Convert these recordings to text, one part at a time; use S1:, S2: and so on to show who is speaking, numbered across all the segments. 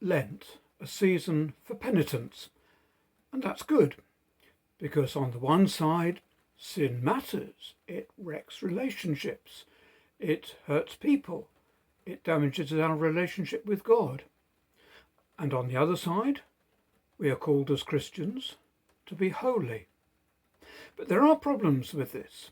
S1: Lent a season for penitence, and that's good, because on the one side, sin matters. It wrecks relationships, it hurts people, it damages our relationship with God. And on the other side, we are called as Christians to be holy. But there are problems with this.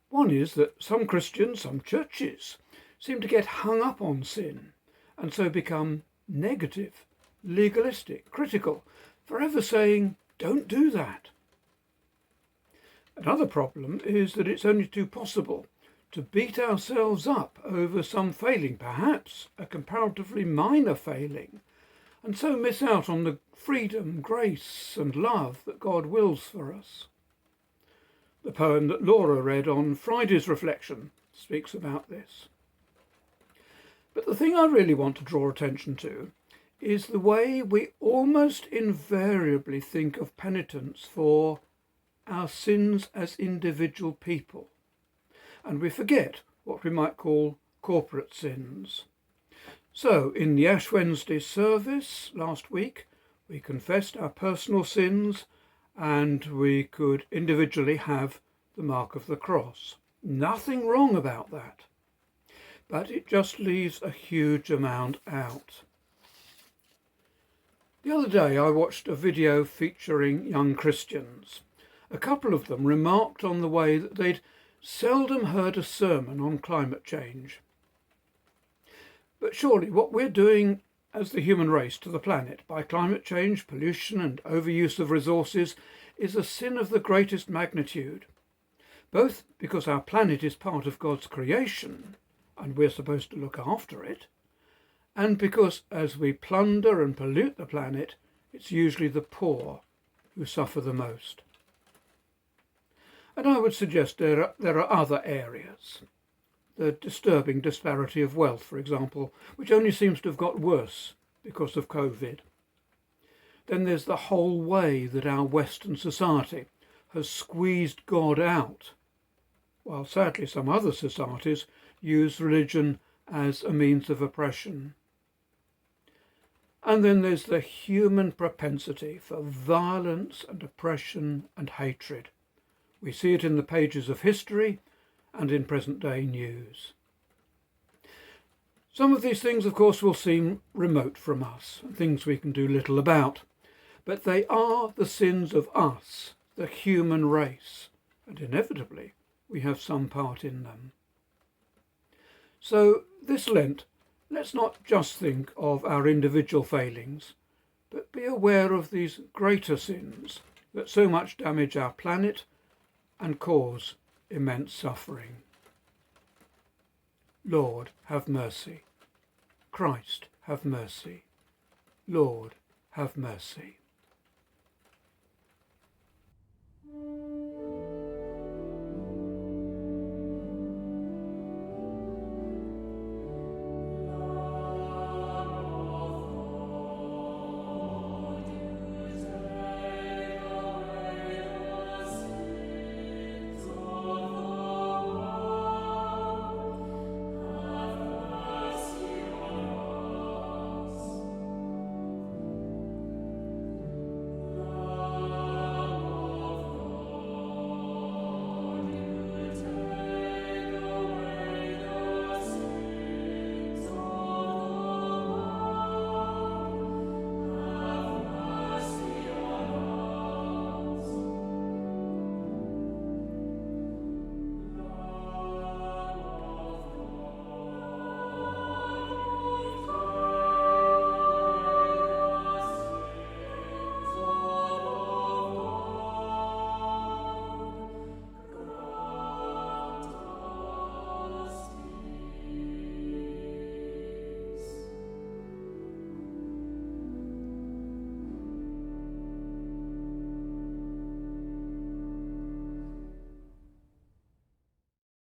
S1: One is that some Christians, some churches, seem to get hung up on sin and so become negative, legalistic, critical, forever saying, don't do that. Another problem is that it's only too possible to beat ourselves up over some failing, perhaps a comparatively minor failing, and so miss out on the freedom, grace and love that God wills for us. The poem that Laura read on Friday's reflection speaks about this. But the thing I really want to draw attention to is the way we almost invariably think of penitence for our sins as individual people, and we forget what we might call corporate sins. So, in the Ash Wednesday service last week, we confessed our personal sins and we could individually have the mark of the cross. Nothing wrong about that, but it just leaves a huge amount out. The other day I watched a video featuring young Christians. A couple of them remarked on the way that they'd seldom heard a sermon on climate change. But surely what we're doing as the human race to the planet by climate change, pollution and overuse of resources is a sin of the greatest magnitude, both because our planet is part of God's creation and we're supposed to look after it, and because as we plunder and pollute the planet, it's usually the poor who suffer the most. And I would suggest there are other areas. The disturbing disparity of wealth, for example, which only seems to have got worse because of COVID. Then there's the whole way that our Western society has squeezed God out, while sadly some other societies use religion as a means of oppression. And then there's the human propensity for violence and oppression and hatred. We see it in the pages of history and in present-day news. Some of these things, of course, will seem remote from us, things we can do little about, but they are the sins of us, the human race, and inevitably we have some part in them. So this Lent, let's not just think of our individual failings, but be aware of these greater sins that so much damage our planet and cause immense suffering. Lord, have mercy. Christ, have mercy. Lord, have mercy.